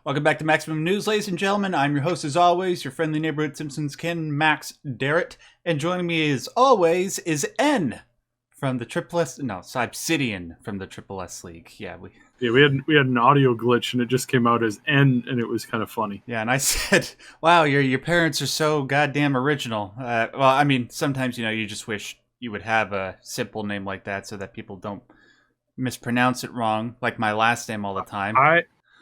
Welcome back to Maximum News, ladies and gentlemen. I'm your host, as always, your friendly neighborhood Simpsons kin, Max Derrat. And joining me, as always, is N from the Sybsidian from the Triple S League. We had an audio glitch, and it just came out as N, and it was kind of funny. Yeah, and I said, wow, your parents are so goddamn original. Sometimes, you just wish you would have a simple name like that so that people don't mispronounce it wrong, like my last name all the time.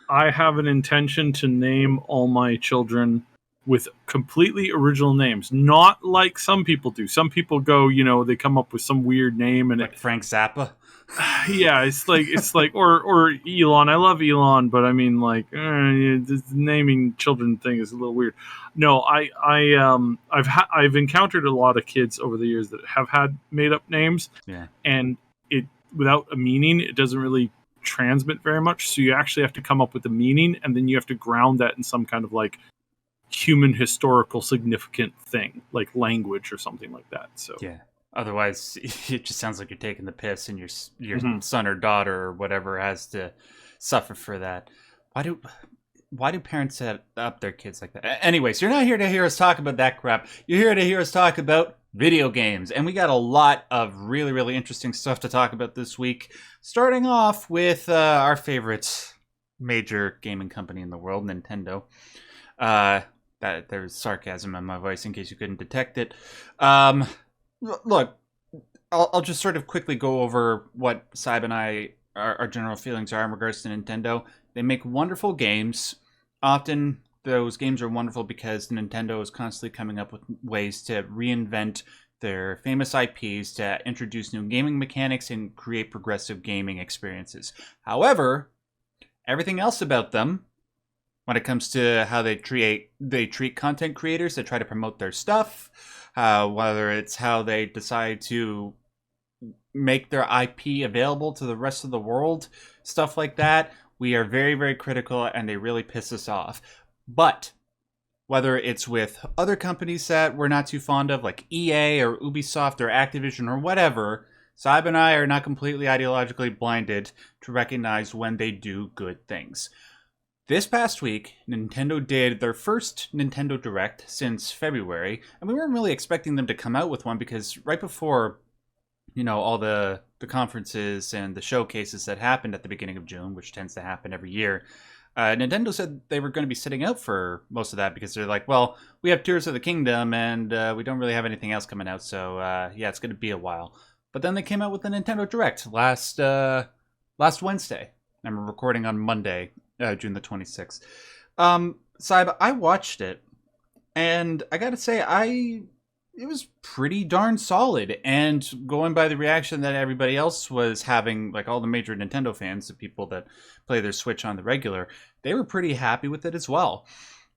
I have an intention to name all my children with completely original names, not like some people do. Some people go, they come up with some weird name and like Frank Zappa. Yeah, it's like or Elon. I love Elon, but I mean, the naming children thing is a little weird. No, I've encountered a lot of kids over the years that have had made up names, and it without a meaning, it doesn't really transmit very much. So you actually have to come up with a meaning, and then you have to ground that in some kind of like human historical significant thing, like language or something like that. So yeah. Otherwise, it just sounds like you're taking the piss, and your son or daughter or whatever has to suffer for that. Why do parents set up their kids like that? Anyways, you're not here to hear us talk about that crap. You're here to hear us talk about video games, and we got a lot of really, really interesting stuff to talk about this week. Starting off with our favorite major gaming company in the world, Nintendo. That there's sarcasm in my voice in case you couldn't detect it. Look, I'll just sort of quickly go over what Syb and I, our general feelings are in regards to Nintendo. They make wonderful games. Often those games are wonderful because Nintendo is constantly coming up with ways to reinvent their famous IPs, to introduce new gaming mechanics and create progressive gaming experiences. However, everything else about them, when it comes to how they treat content creators that try to promote their stuff, whether it's how they decide to make their IP available to the rest of the world, stuff like that, we are very, very critical, and they really piss us off. But whether it's with other companies that we're not too fond of, like EA or Ubisoft or Activision or whatever, Syb and I are not completely ideologically blinded to recognize when they do good things. This past week, Nintendo did their first Nintendo Direct since February, and we weren't really expecting them to come out with one because right before, all the conferences and the showcases that happened at the beginning of June, which tends to happen every year, Nintendo said they were going to be sitting out for most of that because they're like, well, we have Tears of the Kingdom and we don't really have anything else coming out, so it's going to be a while. But then they came out with the Nintendo Direct last Wednesday, and we're recording on Monday, June the 26th. Syb, I watched it, and I gotta say, it was pretty darn solid. And going by the reaction that everybody else was having, like all the major Nintendo fans, the people that play their Switch on the regular, they were pretty happy with it as well.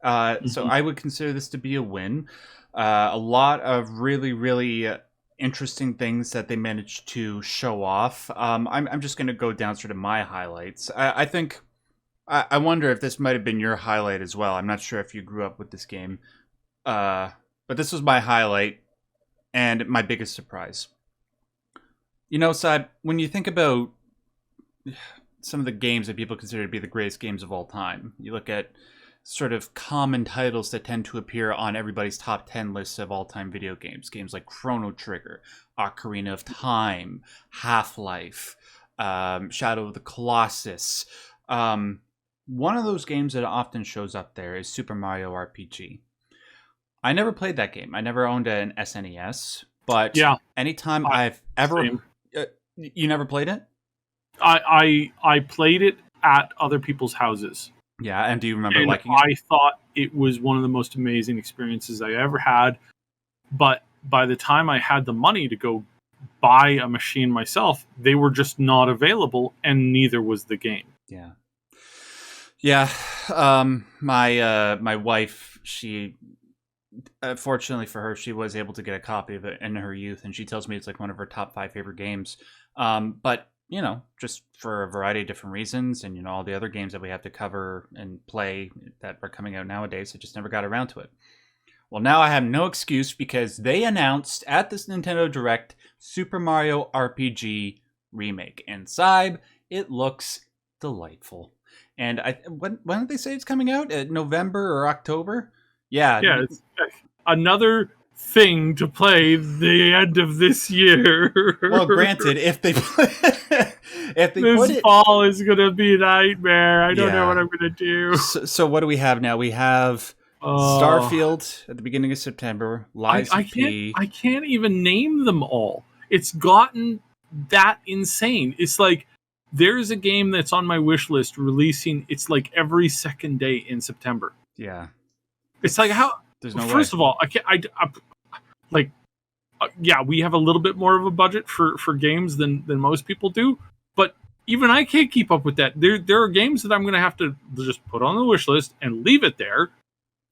So I would consider this to be a win. A lot of really, really interesting things that they managed to show off. I'm just going to go down sort of my highlights. I think... I wonder if this might have been your highlight as well. I'm not sure if you grew up with this game. But this was my highlight and my biggest surprise. Syb, when you think about some of the games that people consider to be the greatest games of all time, you look at sort of common titles that tend to appear on everybody's top 10 lists of all-time video games. Games like Chrono Trigger, Ocarina of Time, Half-Life, Shadow of the Colossus. One of those games that often shows up there is Super Mario RPG. I never played that game. I never owned an SNES, but anytime I've ever... you never played it? I played it at other people's houses. Yeah, and do you remember liking it? I thought it was one of the most amazing experiences I ever had, but by the time I had the money to go buy a machine myself, they were just not available, and neither was the game. Yeah. My wife, she, fortunately for her, she was able to get a copy of it in her youth, and she tells me it's like one of her top 5 favorite games. But just for a variety of different reasons, and all the other games that we have to cover and play that are coming out nowadays, I just never got around to it. Well, now I have no excuse because they announced at this Nintendo Direct Super Mario RPG Remake, and Syb, it looks delightful. And when did they say it's coming out? November or October? Yeah. Yeah, it's another thing to play the end of this year. Well, granted, if they put This it, fall is gonna be a nightmare. I don't know yeah. what I'm gonna do. So what do we have now? We have Starfield at the beginning of September. Lies of P. I can't even name them all. It's gotten that insane. It's like there's a game that's on my wish list releasing. It's like every second day in September. Yeah. It's like how. There's no First way. of all, I can't. Like, yeah, we have a little bit more of a budget for games than most people do, but even I can't keep up with that. There are games that I'm going to have to just put on the wish list and leave it there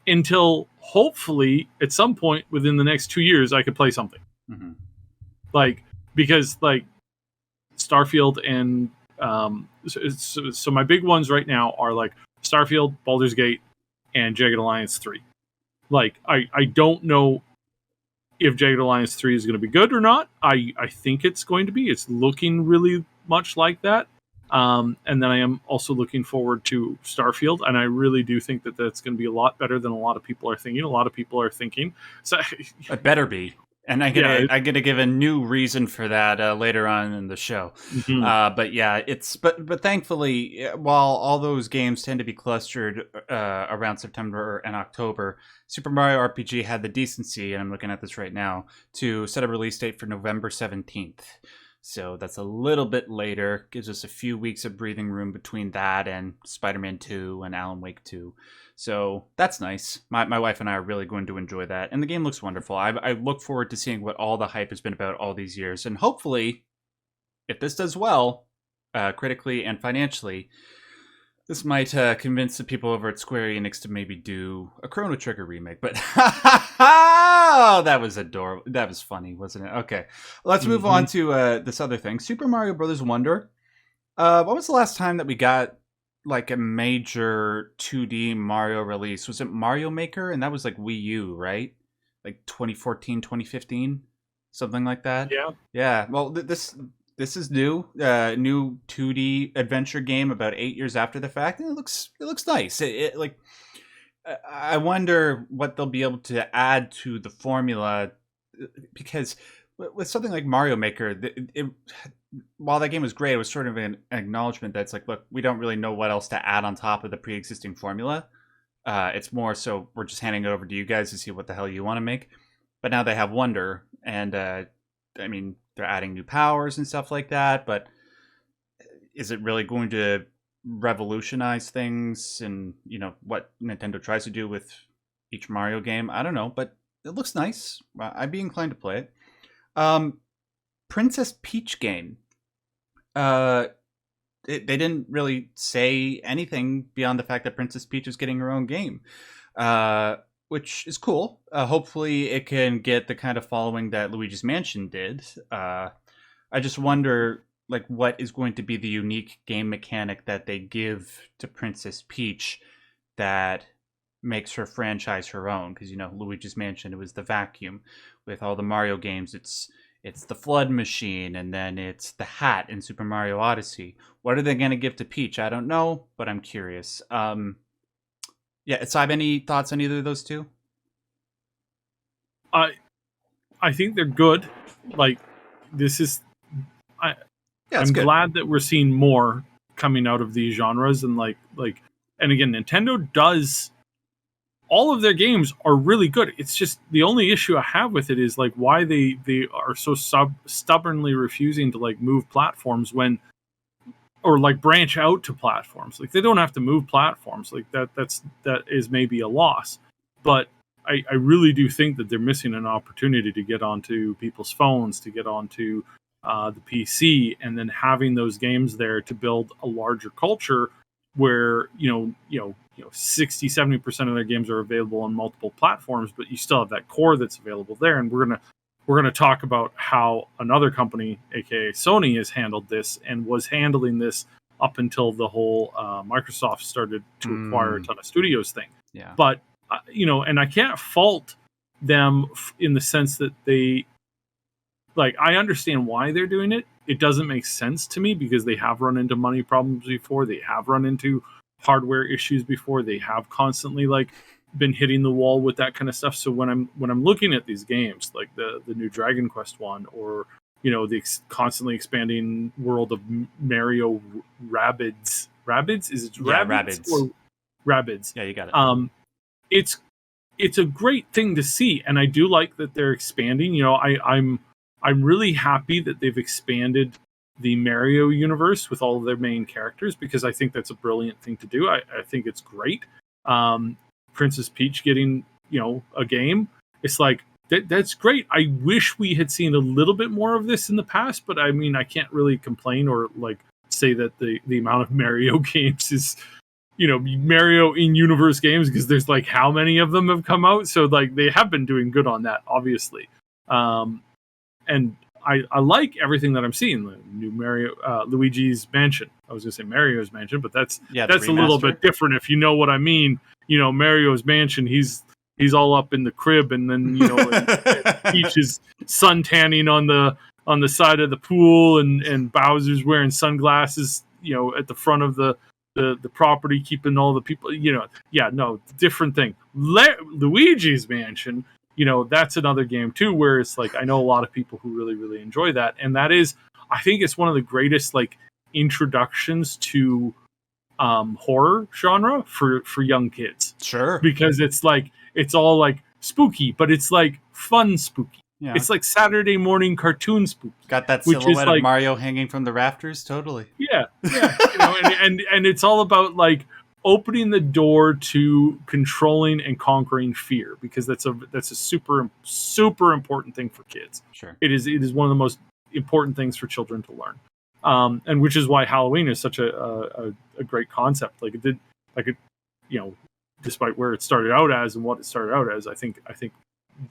until hopefully at some point within the next 2 years I could play something. Mm-hmm. Like, because like Starfield and so my big ones right now are like Starfield, Baldur's Gate, and Jagged Alliance 3. Like, I don't know if Jagged Alliance 3 is going to be good or not. I think it's going to be. It's looking really much like that. And then I am also looking forward to Starfield, and I really do think that that's going to be a lot better than a lot of people are thinking. A lot of people are thinking. So, it better be. And I'm gonna give a new reason for that later on in the show. Mm-hmm. But yeah, but thankfully, while all those games tend to be clustered around September and October, Super Mario RPG had the decency, and I'm looking at this right now, to set a release date for November 17th. So that's a little bit later. Gives us a few weeks of breathing room between that and Spider-Man 2 and Alan Wake 2. So that's nice. My wife and I are really going to enjoy that. And the game looks wonderful. I look forward to seeing what all the hype has been about all these years. And hopefully, if this does well, critically and financially, this might convince the people over at Square Enix to maybe do a Chrono Trigger remake. But that was adorable. That was funny, wasn't it? Okay, let's move on to this other thing. Super Mario Brothers Wonder. What was the last time that we got like a major 2D Mario release? Was it Mario Maker? And that was like Wii U, right? Like 2014, 2015, something like that. Yeah. Well, this is new. New 2D adventure game about 8 years after the fact, and it looks nice. Like, I wonder what they'll be able to add to the formula, because with something like Mario Maker, while that game was great, it was sort of an acknowledgement that it's like, look, we don't really know what else to add on top of the pre-existing formula. It's more so we're just handing it over to you guys to see what the hell you want to make. But now they have Wonder, and I mean, they're adding new powers and stuff like that, but is it really going to revolutionize things and, you know, what Nintendo tries to do with each Mario game? I don't know, but it looks nice. I'd be inclined to play it. Princess Peach game. They didn't really say anything beyond the fact that Princess Peach is getting her own game, which is cool. Hopefully it can get the kind of following that Luigi's Mansion did. I just wonder, like, what is going to be the unique game mechanic that they give to Princess Peach that makes her franchise her own? Because, you know, Luigi's Mansion, it was the vacuum. With all the Mario games, it's the flood machine, and then it's the hat in Super Mario Odyssey. What are they going to give to Peach? I don't know, but I'm curious. Yeah, Saib, any thoughts on either of those two? I think they're good. Like, this is... I'm glad that we're seeing more coming out of these genres, and like, and again, Nintendo does... all of their games are really good. It's just the only issue I have with it is like why they are so stubbornly refusing to like move platforms or like branch out to platforms. Like, they don't have to move platforms. Like that is maybe a loss, but I really do think that they're missing an opportunity to get onto people's phones, to get onto the PC, and then having those games there to build a larger culture where, you know, 60-70% of their games are available on multiple platforms, but you still have that core that's available there. And we're gonna talk about how another company, aka Sony, has handled this and was handling this up until the whole Microsoft started to acquire a ton of studios thing. Yeah. But you know, and I can't fault them in the sense that they, like, I understand why they're doing it. It doesn't make sense to me because they have run into money problems before. They have run into hardware issues before. They have constantly like been hitting the wall with that kind of stuff. So when I'm looking at these games, like the new Dragon Quest one, or the constantly expanding world of Mario Rabbids. Rabbids, is it Rabbids or Rabbids? Yeah, you got it. It's a great thing to see, and I do like that they're expanding. I'm really happy that they've expanded the Mario universe with all of their main characters, because I think that's a brilliant thing to do. I think it's great. Princess Peach getting a game, it's like that's great. I wish we had seen a little bit more of this in the past, but I mean, I can't really complain or like say that the amount of Mario games is Mario in universe games, because there's like how many of them have come out. So like they have been doing good on that, obviously. And I like everything that I'm seeing. The new Mario, Luigi's Mansion. I was gonna say Mario's Mansion, but that's a little bit different if you know what I mean. Mario's Mansion, he's all up in the crib, and then Peach is sun tanning on the side of the pool, and Bowser's wearing sunglasses, at the front of the property, keeping all the people, different thing. Luigi's Mansion, that's another game too, where it's like, I know a lot of people who really, really enjoy that. And that is, I think it's one of the greatest like introductions to horror genre for young kids. Sure. Because it's like, it's all like spooky, but it's like fun spooky. Yeah. It's like Saturday morning cartoon spooky. Got that silhouette of Mario hanging from the rafters, totally. Yeah. And it's all about like opening the door to controlling and conquering fear, because that's a super, super important thing for kids. Sure. It is one of the most important things for children to learn. And which is why Halloween is such a great concept. Like it did, despite where it started out as and what it started out as, I think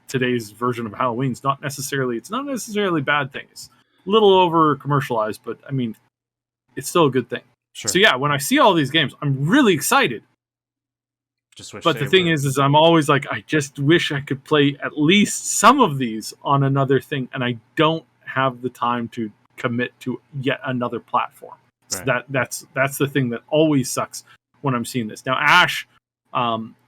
today's version of Halloween is not necessarily a bad thing. It's a little over commercialized, but I mean, it's still a good thing. Sure. So yeah, when I see all these games, I'm really excited. But the thing is I'm always like, I just wish I could play at least some of these on another thing, and I don't have the time to commit to yet another platform. Right. So that's the thing that always sucks when I'm seeing this. Now Ash,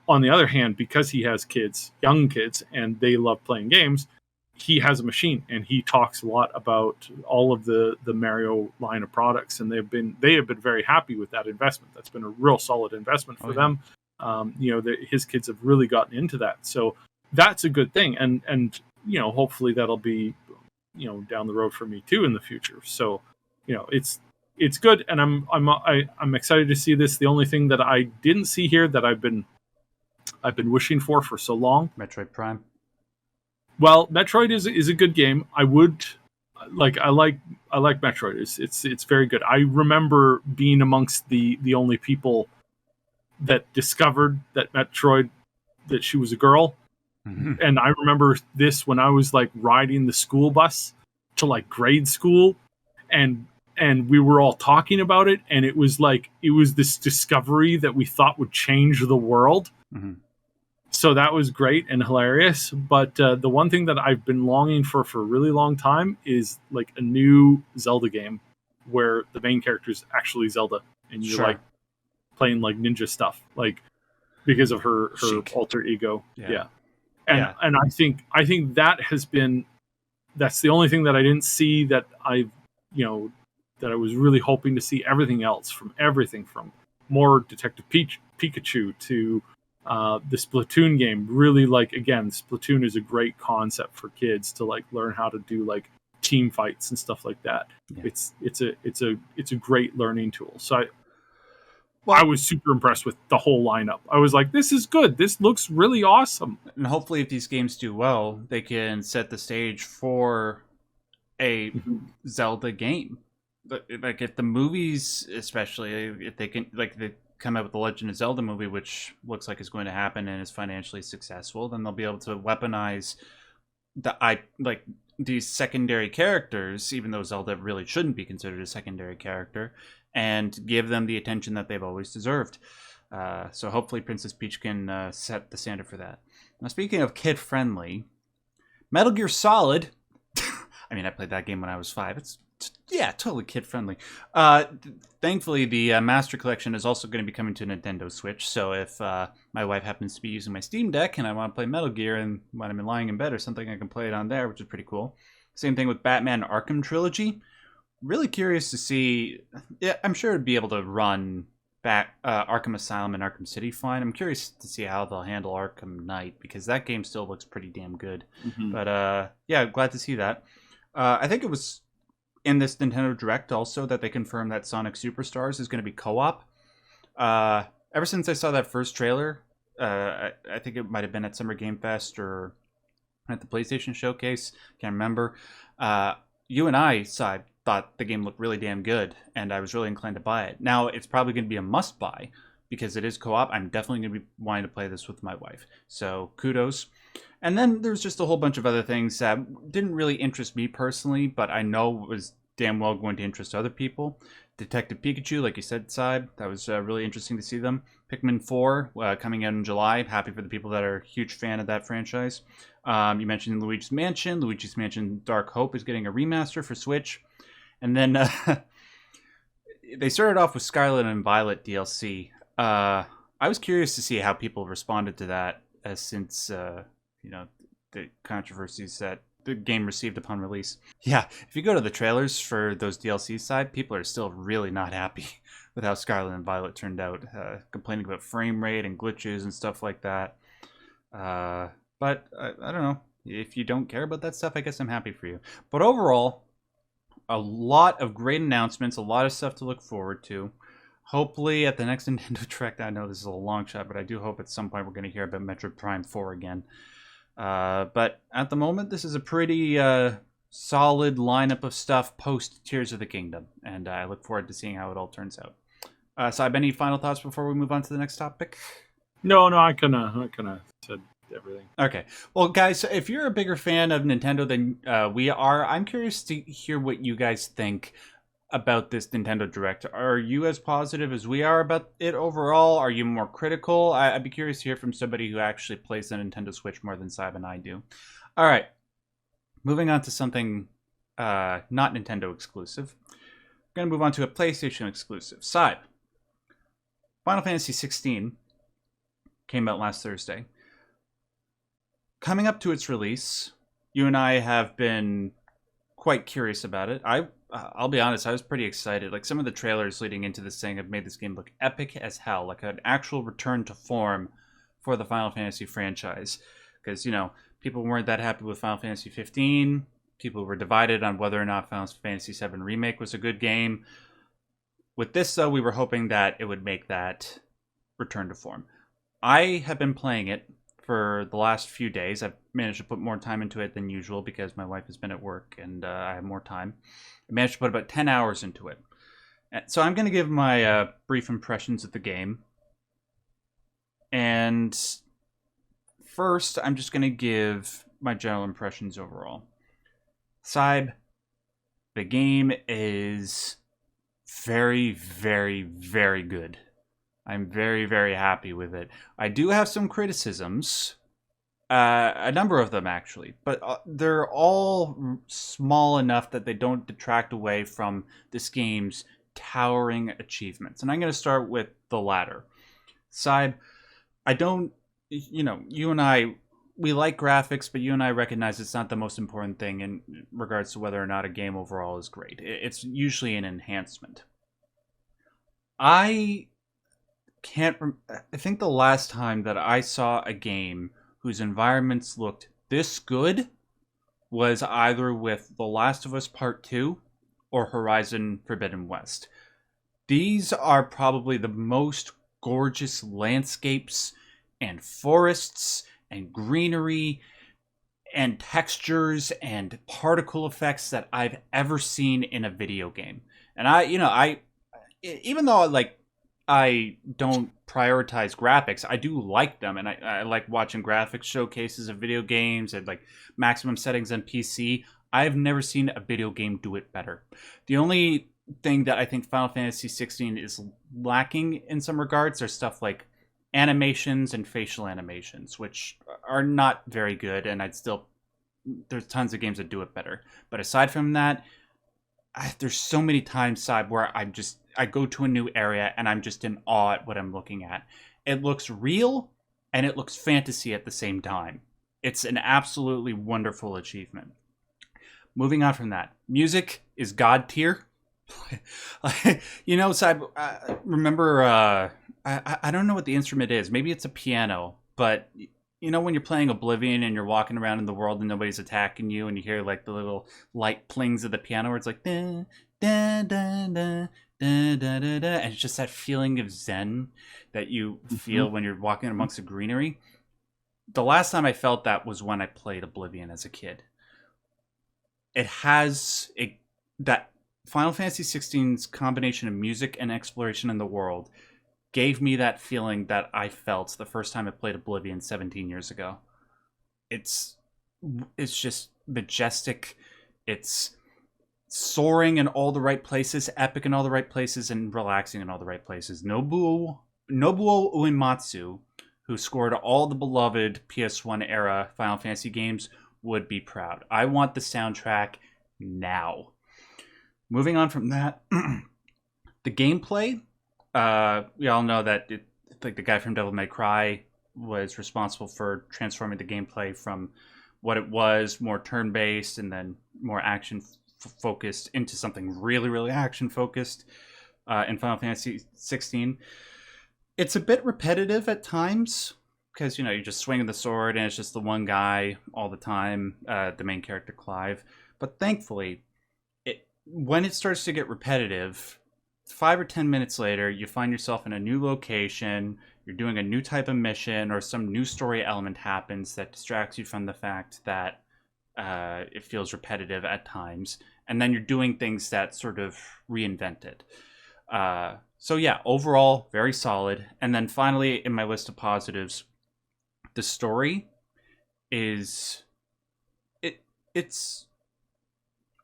on the other hand, because he has kids, young kids, and they love playing games, he has a machine, and he talks a lot about all of the Mario line of products, and they have been very happy with that investment. That's been a real solid investment for them. His kids have really gotten into that, so that's a good thing, and hopefully that'll be down the road for me too in the future. So it's good, and I'm excited to see this. The only thing that I didn't see here that I've been wishing for so long, Metroid Prime. Well, Metroid is a good game. I like Metroid. It's very good. I remember being amongst the only people that discovered that Metroid, that she was a girl. Mm-hmm. And I remember this when I was like riding the school bus to like grade school, and we were all talking about it, and it was this discovery that we thought would change the world. Mm-hmm. So that was great and hilarious. But the one thing that I've been longing for a really long time is like a new Zelda game where the main character is actually Zelda, and you're like playing like ninja stuff, like because of her alter ego. Yeah. And I think that's the only thing that I didn't see that that I was really hoping to see. Everything from more Detective Pikachu to the Splatoon game. Really, like, again, Splatoon is a great concept for kids to like learn how to do like team fights and stuff like that. Yeah. It's a great learning tool. So I was super impressed with the whole lineup. I was like, this is good. This looks really awesome. And hopefully if these games do well, they can set the stage for a Zelda game. But like if the movies, especially if they can, like they come out with the Legend of Zelda movie, which looks like is going to happen and is financially successful, then they'll be able to weaponize these secondary characters, even though Zelda really shouldn't be considered a secondary character, and give them the attention that they've always deserved. So hopefully Princess Peach can set the standard for that. Now, speaking of kid-friendly, Metal Gear Solid. I mean, I played that game when I was 5. Yeah, totally kid friendly. Thankfully, the Master Collection is also going to be coming to Nintendo Switch. So if my wife happens to be using my Steam Deck and I want to play Metal Gear, and when I'm lying in bed or something, I can play it on there, which is pretty cool. Same thing with Batman Arkham Trilogy. Really curious to see. Yeah, I'm sure it'd be able to run back Arkham Asylum and Arkham City fine. I'm curious to see how they'll handle Arkham Knight because that game still looks pretty damn good. Mm-hmm. But yeah, glad to see that. I think it was in this Nintendo Direct also that they confirmed that Sonic Superstars is going to be co-op. Ever since I saw that first trailer, I think it might have been at Summer Game Fest or at the PlayStation Showcase. Can't remember. You and I, Cy, thought the game looked really damn good, and I was really inclined to buy it. Now, it's probably going to be a must-buy because it is co-op. I'm definitely going to be wanting to play this with my wife. So, kudos. And then there's just a whole bunch of other things that didn't really interest me personally, but I know was damn well going to interest other people. Detective Pikachu, like you said, Side, that was really interesting to see them. Pikmin 4 coming out in July. Happy for the people that are a huge fan of that franchise. You mentioned Luigi's Mansion. Luigi's Mansion Dark Hope is getting a remaster for Switch. And then they started off with Scarlet and Violet DLC. I was curious to see how people responded to that, since the controversies that the game received upon release. Yeah, if you go to the trailers for those DLC side, people are still really not happy with how Scarlet and Violet turned out, complaining about frame rate and glitches and stuff like that. But I don't know. If you don't care about that stuff, I guess I'm happy for you. But overall, a lot of great announcements, a lot of stuff to look forward to. Hopefully at the next Nintendo Direct, I know this is a long shot, but I do hope at some point we're going to hear about Metroid Prime 4 again. But at the moment, this is a pretty solid lineup of stuff post Tears of the Kingdom, and I look forward to seeing how it all turns out. So, any final thoughts before we move on to the next topic? No, I kind of said everything. Okay. Well, guys, if you're a bigger fan of Nintendo than we are, I'm curious to hear what you guys think about this Nintendo Direct. Are you as positive as we are about it overall? Are you more critical? I'd be curious to hear from somebody who actually plays the Nintendo Switch more than Saib and I do. All right. Moving on to something not Nintendo exclusive. We're going to move on to a PlayStation exclusive. Saib. Final Fantasy 16 came out last Thursday. Coming up to its release, you and I have been quite curious about it. I'll be honest, I was pretty excited. Like, some of the trailers leading into this thing have made this game look epic as hell, like an actual return to form for the Final Fantasy franchise. Because, people weren't that happy with Final Fantasy 15. People were divided on whether or not Final Fantasy 7 Remake was a good game. With this, though, we were hoping that it would make that return to form. I have been playing it for the last few days. I've managed to put more time into it than usual because my wife has been at work and I have more time. I managed to put about 10 hours into it. So I'm going to give my brief impressions of the game. And first, I'm just going to give my general impressions overall. Saib, the game is very, very, very good. I'm very, very happy with it. I do have some criticisms, a number of them actually, but they're all small enough that they don't detract away from this game's towering achievements. And I'm going to start with the latter. Saib, I don't, you and I, we like graphics, but you and I recognize it's not the most important thing in regards to whether or not a game overall is great. It's usually an enhancement. I think the last time that I saw a game whose environments looked this good was either with The Last of Us Part 2 or Horizon Forbidden West. These are probably the most gorgeous landscapes and forests and greenery and textures and particle effects that I've ever seen in a video game. And I even though I don't prioritize graphics, I do like them, and I like watching graphics showcases of video games at like maximum settings on PC. I've never seen a video game do it better. The only thing that I think Final Fantasy 16 is lacking in some regards are stuff like animations and facial animations, which are not very good, and there's tons of games that do it better. But aside from that, there's so many times, Side, where I go to a new area and I'm just in awe at what I'm looking at. It looks real and it looks fantasy at the same time. It's an absolutely wonderful achievement. Moving on from that, music is god tier. Side, remember, I don't know what the instrument is. Maybe it's a piano, but when you're playing Oblivion and you're walking around in the world and nobody's attacking you, and you hear like the little light plings of the piano where it's like da da da da da da da da, and it's just that feeling of zen that you feel when you're walking amongst the greenery. The last time I felt that was when I played Oblivion as a kid. It has that Final Fantasy XVI's combination of music and exploration in the world gave me that feeling that I felt the first time I played Oblivion 17 years ago. It's just majestic. It's soaring in all the right places, epic in all the right places, and relaxing in all the right places. Nobuo Uematsu, who scored all the beloved PS1 era Final Fantasy games, would be proud. I want the soundtrack now. Moving on from that, the gameplay. We all know that like the guy from Devil May Cry was responsible for transforming the gameplay from what it was, more turn-based and then more action-focused, into something really, really action-focused in Final Fantasy 16. It's a bit repetitive at times because, you're just swinging the sword and it's just the one guy all the time, the main character, Clive. But thankfully, when it starts to get repetitive, 5 or 10 minutes later, you find yourself in a new location, you're doing a new type of mission, or some new story element happens that distracts you from the fact that it feels repetitive at times, and then you're doing things that sort of reinvent it. So yeah, overall, very solid. And then finally, in my list of positives, the story is... It's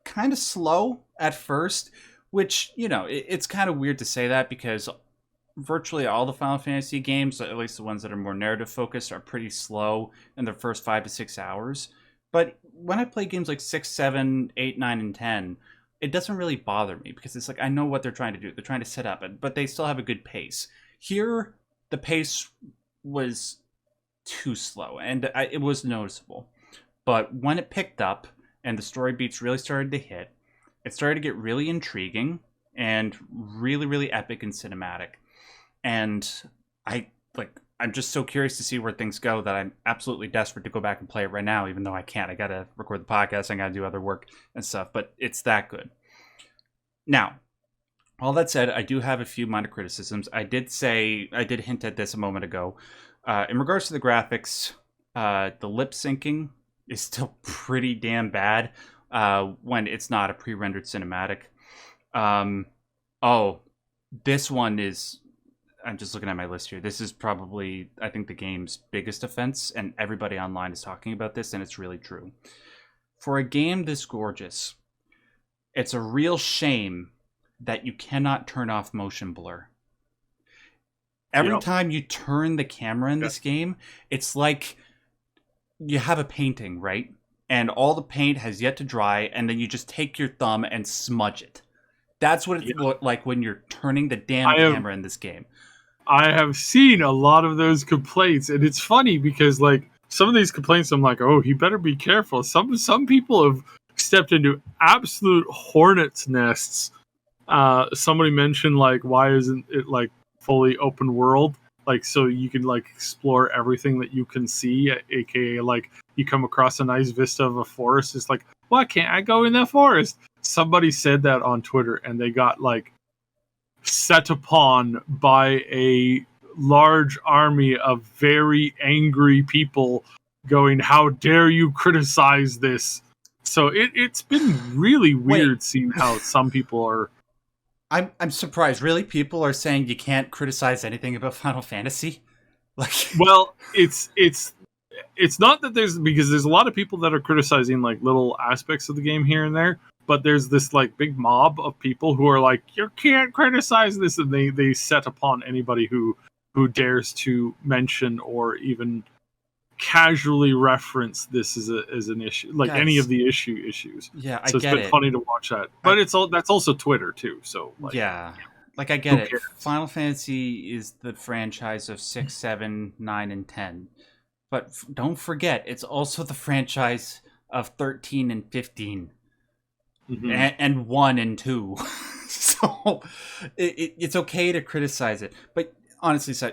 kind of slow at first, which, it's kind of weird to say that because virtually all the Final Fantasy games, at least the ones that are more narrative focused, are pretty slow in their first 5 to 6 hours. But when I play games like 6, 7, 8, 9, and 10, it doesn't really bother me because it's like I know what they're trying to do. They're trying to set up it, but they still have a good pace. Here, the pace was too slow, and it was noticeable. But when it picked up and the story beats really started to hit, it started to get really intriguing and really, really epic and cinematic. And I'm just so curious to see where things go that I'm absolutely desperate to go back and play it right now, even though I can't. I got to record the podcast. I got to do other work and stuff, but it's that good. Now, all that said, I do have a few minor criticisms. I did hint at this a moment ago. In regards to the graphics, the lip syncing is still pretty damn bad when it's not a pre-rendered cinematic. This one is... I'm just looking at my list here. This is probably, I think, the game's biggest offense, and everybody online is talking about this, and it's really true. For a game this gorgeous, it's a real shame that you cannot turn off motion blur. Every time you turn the camera in this game, it's like you have a painting, right? And all the paint has yet to dry, and then you just take your thumb and smudge it. That's what it's like when you're turning the damn camera in this game. I have seen a lot of those complaints, and it's funny because like some of these complaints, I'm like, oh, he better be careful. Some people have stepped into absolute hornet's nests. Somebody mentioned like, why isn't it like fully open world? Like, so you can like explore everything that you can see, aka like you come across a nice vista of a forest. It's like, why can't I go in that forest? Somebody said that on Twitter, and they got like set upon by a large army of very angry people going, how dare you criticize this? So it's been really weird seeing how some people are... I'm surprised. Really? People are saying you can't criticize anything about Final Fantasy? Well, it's not that because there's a lot of people that are criticizing like little aspects of the game here and there, but there's this like big mob of people who are like, you can't criticize this, and they set upon anybody who dares to mention or even casually reference this as an issue, like any Guys, of the issues. yeah, I So it's get been it. funny to watch that. But that's also Twitter too. So like, Yeah, like I get who it. cares? Final Fantasy is the franchise of 6, 7, 9, and 10. But don't forget, it's also the franchise of 13 and 15. Mm-hmm. And 1 and 2. So it's okay to criticize it. But honestly,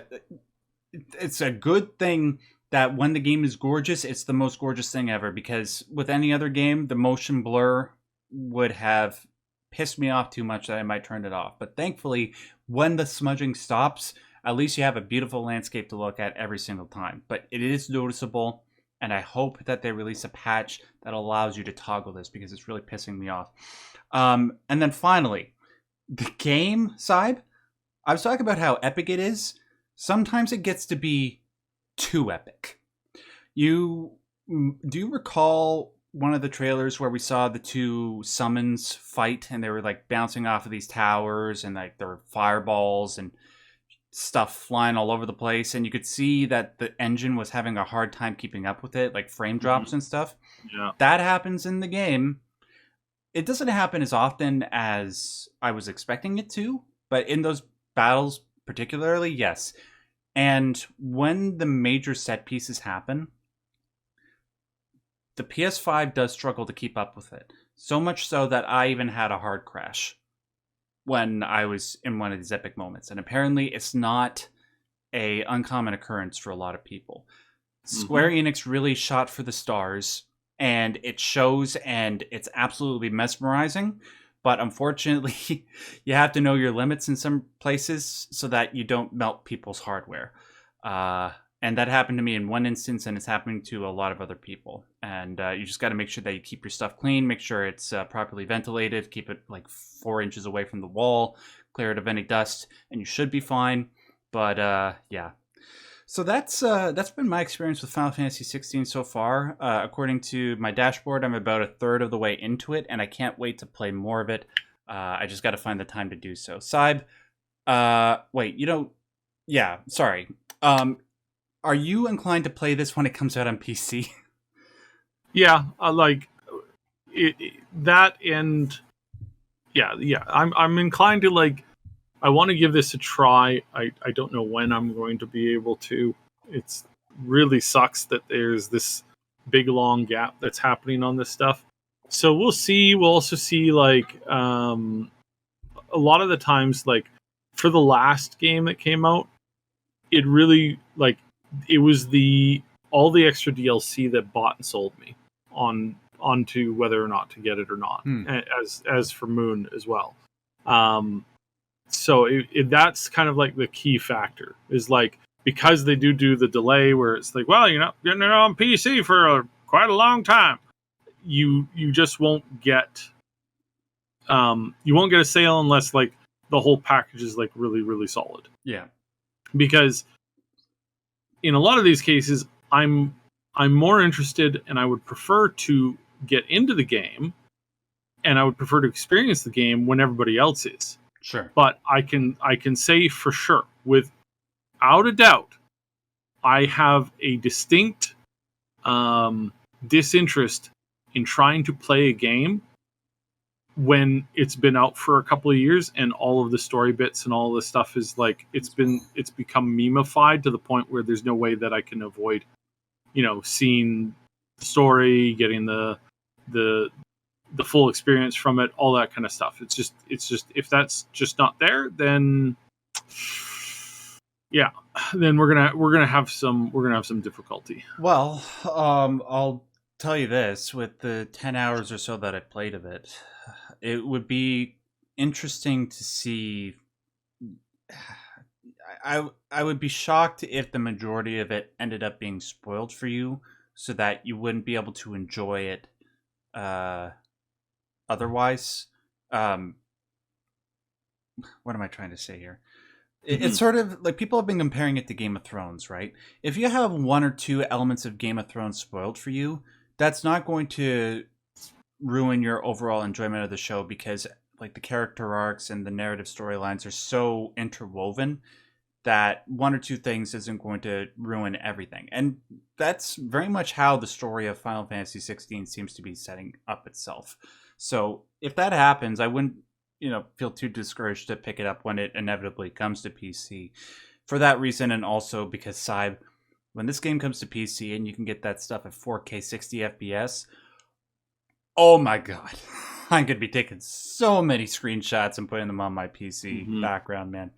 it's a good thing that when the game is gorgeous, it's the most gorgeous thing ever. Because with any other game, the motion blur would have pissed me off too much that I might turn it off. But thankfully, when the smudging stops, at least you have a beautiful landscape to look at every single time. But it is noticeable, and I hope that they release a patch that allows you to toggle this because it's really pissing me off. And then finally, the game side. I was talking about how epic it is. Sometimes it gets to be too epic. You do you recall one of the trailers where we saw the two summons fight and they were like bouncing off of these towers and like there were fireballs and stuff flying all over the place and you could see that the engine was having a hard time keeping up with it, like frame drops and stuff. Yeah. That happens in the game. It doesn't happen as often as I was expecting it to, but in those battles particularly, yes. And when the major set pieces happen, the PS5 does struggle to keep up with it. So much so that I even had a hard crash when I was in one of these epic moments. And apparently it's not a uncommon occurrence for a lot of people. Square Enix really shot for the stars, and it shows, and it's absolutely mesmerizing. But unfortunately, you have to know your limits in some places so that you don't melt people's hardware. And that happened to me in one instance, and it's happening to a lot of other people. And you just got to make sure that you keep your stuff clean, make sure it's properly ventilated, keep it like 4 inches away from the wall, clear it of any dust, and you should be fine. But yeah. So that's been my experience with Final Fantasy 16 so far. According to my dashboard, I'm about a third of the way into it, and I can't wait to play more of it. I just got to find the time to do so. Sybe, wait, yeah, sorry. Are you inclined to play this when it comes out on PC? Yeah, like that, and yeah. I'm inclined to like. I want to give this a try. I don't know when I'm going to be able to. It's really sucks that there's this big long gap that's happening on this stuff. So we'll see. We'll also see like a lot of the times, like for the last game that came out, it really like it was all the extra DLC that bought and sold me onto whether or not to get it or not. As for Moon as well. So that's kind of like the key factor is like because they do the delay where it's like, well, you're not getting it on PC for quite a long time. You just won't get a sale unless like the whole package is like really, really solid. Yeah. Because in a lot of these cases, I'm more interested and I would prefer to get into the game and I would prefer to experience the game when everybody else is. Sure. But I can say for sure, without a doubt, I have a distinct disinterest in trying to play a game when it's been out for a couple of years and all of the story bits and all this stuff is like it's become memeified to the point where there's no way that I can avoid, seeing the story, getting the full experience from it, all that kind of stuff. It's just if that's just not there, then yeah, then we're gonna have some difficulty. Well, I'll tell you this: with the 10 hours or so that I played of it, it would be interesting to see. I would be shocked if the majority of it ended up being spoiled for you, so that you wouldn't be able to enjoy it. Otherwise, what am I trying to say here? It's sort of like people have been comparing it to Game of Thrones, right? If you have one or two elements of Game of Thrones spoiled for you, that's not going to ruin your overall enjoyment of the show because like the character arcs and the narrative storylines are so interwoven that one or two things isn't going to ruin everything. And that's very much how the story of Final Fantasy 16 seems to be setting up itself. So if that happens, I wouldn't, feel too discouraged to pick it up when it inevitably comes to PC. For that reason, and also because Sybe, when this game comes to PC and you can get that stuff at 4K 60 FPS, oh my god. I'm going to be taking so many screenshots and putting them on my PC background, man.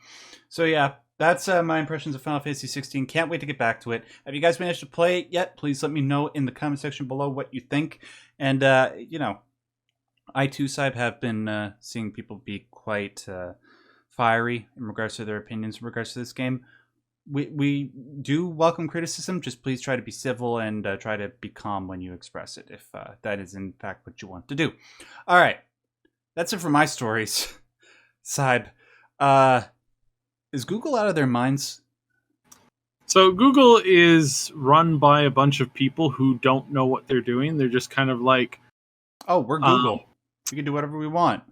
So yeah, that's my impressions of Final Fantasy 16. Can't wait to get back to it. Have you guys managed to play it yet? Please let me know in the comment section below what you think. And, I too, Sybe, have been seeing people be quite fiery in regards to their opinions in regards to this game. We do welcome criticism. Just please try to be civil and try to be calm when you express it, if that is in fact what you want to do. All right, that's it for my stories. Sybe, is Google out of their minds? So Google is run by a bunch of people who don't know what they're doing. They're just kind of like, oh, we're Google. We can do whatever we want.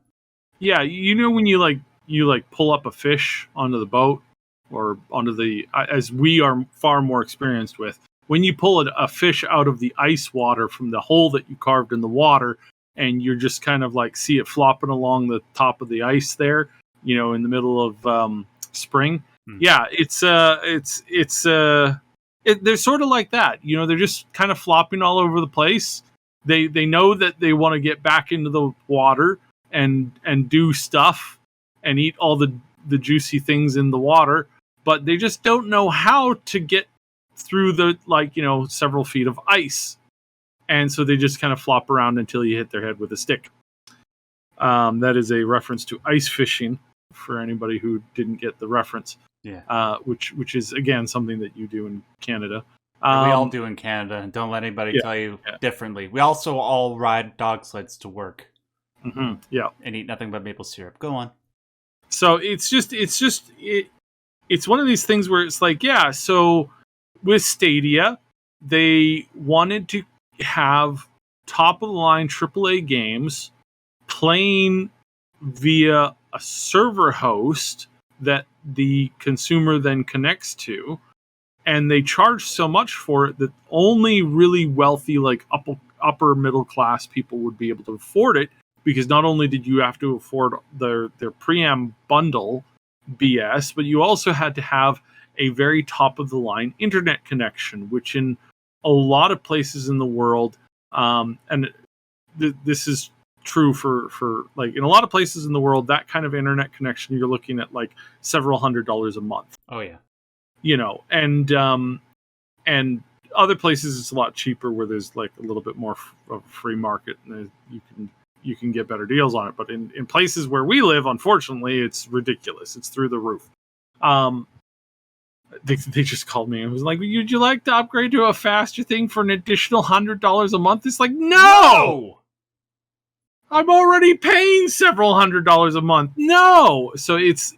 Yeah, when you pull up a fish onto the boat, or onto the, as we are far more experienced with, when you pull a fish out of the ice water from the hole that you carved in the water, and you're just kind of like see it flopping along the top of the ice there, in the middle of spring. Yeah, they're sort of like that. They're just kind of flopping all over the place. They know that they want to get back into the water and do stuff and eat all the juicy things in the water, but they just don't know how to get through the several feet of ice. And so they just kind of flop around until you hit their head with a stick. That is a reference to ice fishing for anybody who didn't get the reference. Yeah. Which is, again, something that you do in Canada. We all do in Canada, and don't let anybody tell you differently. We also all ride dog sleds to work. Yeah. And eat nothing but maple syrup. Go on. So it's one of these things where it's like, yeah, so with Stadia, they wanted to have top of the line AAA games playing via a server host that the consumer then connects to, and they charge so much for it that only really wealthy, like upper middle class people would be able to afford it, because not only did you have to afford their preamp bundle BS, but you also had to have a very top of the line internet connection, which in a lot of places in the world, this is true for like in a lot of places in the world, that kind of internet connection, you're looking at like several $100s a month. Oh yeah. And other places it's a lot cheaper, where there's like a little bit more of a free market, and you can get better deals on it. But in places where we live, unfortunately, it's ridiculous. It's through the roof. They just called me and was like, would you like to upgrade to a faster thing for an additional $100 a month? It's like, no! I'm already paying several $100s a month. No! So it's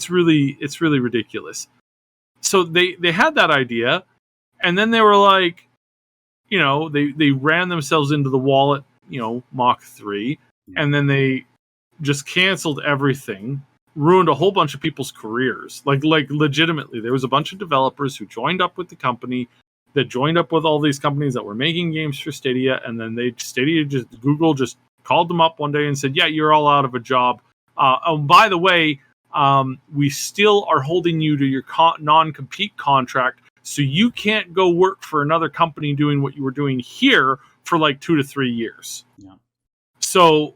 really ridiculous. So they had that idea, and then they were like, they ran themselves into the wall at, Mach 3, and then they just canceled everything, ruined a whole bunch of people's careers. Like legitimately, there was a bunch of developers who joined up with the company, that joined up with all these companies that were making games for Stadia, and then Google just called them up one day and said, yeah, you're all out of a job. Oh, by the way, we still are holding you to your non-compete contract, so you can't go work for another company doing what you were doing here for like 2 to 3 years. Yeah. So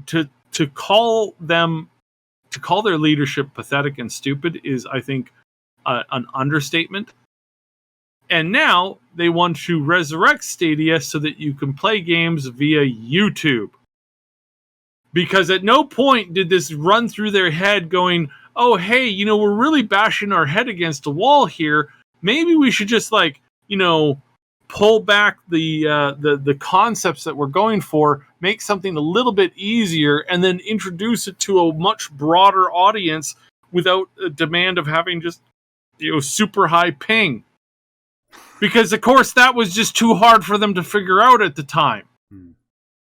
to call their leadership pathetic and stupid is, I think, an understatement. And now they want to resurrect Stadia so that you can play games via YouTube. Because at no point did this run through their head going, oh, hey, we're really bashing our head against a wall here. Maybe we should just pull back the concepts that we're going for, make something a little bit easier, and then introduce it to a much broader audience without a demand of having just super high ping. Because, of course, that was just too hard for them to figure out at the time.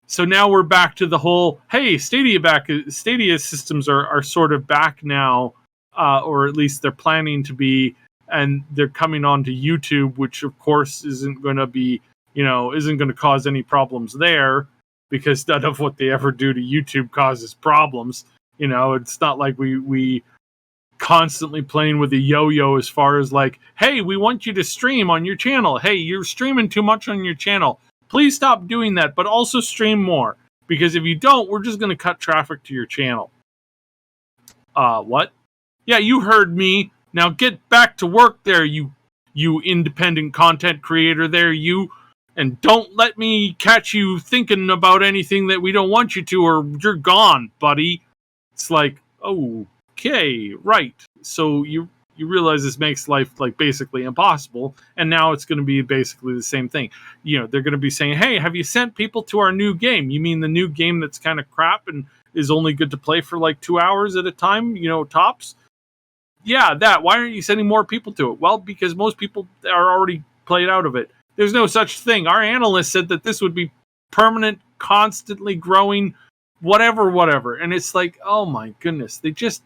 So now we're back to the whole, hey, Stadia systems are sort of back now, or at least they're planning to be and they're coming onto YouTube, which of course isn't going to cause any problems there, because none of what they ever do to YouTube causes problems. It's not like we constantly playing with a yo-yo as far as like, hey, we want you to stream on your channel. Hey, you're streaming too much on your channel. Please stop doing that, but also stream more. Because if you don't, we're just going to cut traffic to your channel. What? Yeah, you heard me. Now get back to work there, you independent content creator there, you. And don't let me catch you thinking about anything that we don't want you to, or you're gone, buddy. It's like, okay, right. So you realize this makes life like basically impossible, and now it's going to be basically the same thing. They're going to be saying, hey, have you sent people to our new game? You mean the new game that's kind of crap and is only good to play for like 2 hours at a time, tops? Yeah, that. Why aren't you sending more people to it? Well, because most people are already played out of it. There's no such thing. Our analyst said that this would be permanent, constantly growing, whatever. And it's like, oh my goodness, they just,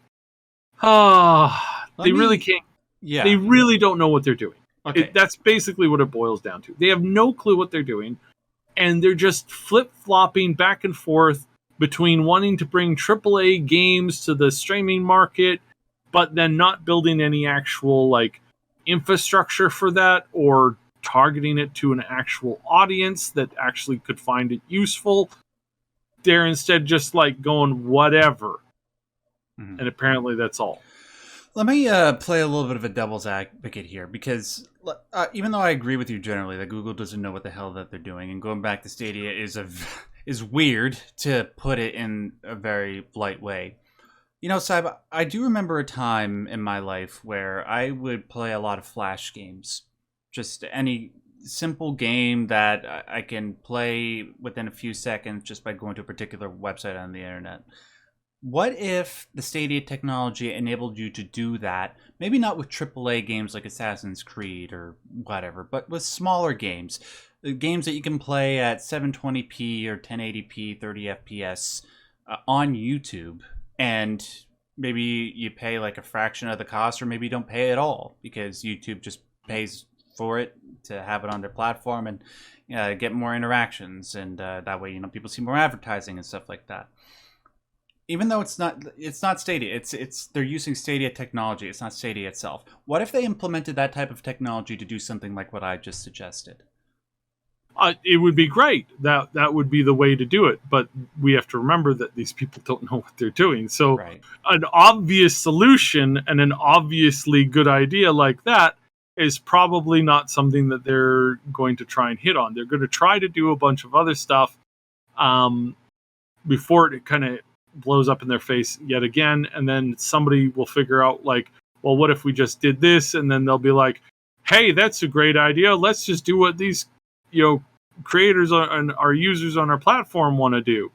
really can't. Yeah. They really don't know what they're doing. Okay. That's basically what it boils down to. They have no clue what they're doing, and they're just flip-flopping back and forth between wanting to bring AAA games to the streaming market, but then not building any actual like infrastructure for that, or targeting it to an actual audience that actually could find it useful. They're instead just like going whatever. Mm-hmm. And apparently that's all. Let me play a little bit of a devil's advocate here, because even though I agree with you generally that Google doesn't know what the hell that they're doing, and going back to Stadia is weird, to put it in a very light way. Saib, I do remember a time in my life where I would play a lot of Flash games. Just any simple game that I can play within a few seconds just by going to a particular website on the internet. What if the Stadia technology enabled you to do that? Maybe not with AAA games like Assassin's Creed or whatever, but with smaller games. Games that you can play at 720p or 1080p, 30 FPS on YouTube. And maybe you pay like a fraction of the cost, or maybe you don't pay at all because YouTube just pays for it to have it on their platform and get more interactions. And that way, people see more advertising and stuff like that. Even though it's not Stadia, they're using Stadia technology. It's not Stadia itself. What if they implemented that type of technology to do something like what I just suggested? It would be great. That would be the way to do it. But we have to remember that these people don't know what they're doing. So right. An obvious solution and an obviously good idea like that is probably not something that they're going to try and hit on. They're going to try to do a bunch of other stuff before it kind of blows up in their face yet again. And then somebody will figure out like, well, what if we just did this? And then they'll be like, hey, that's a great idea. Let's just do what these creators and our users on our platform want to do.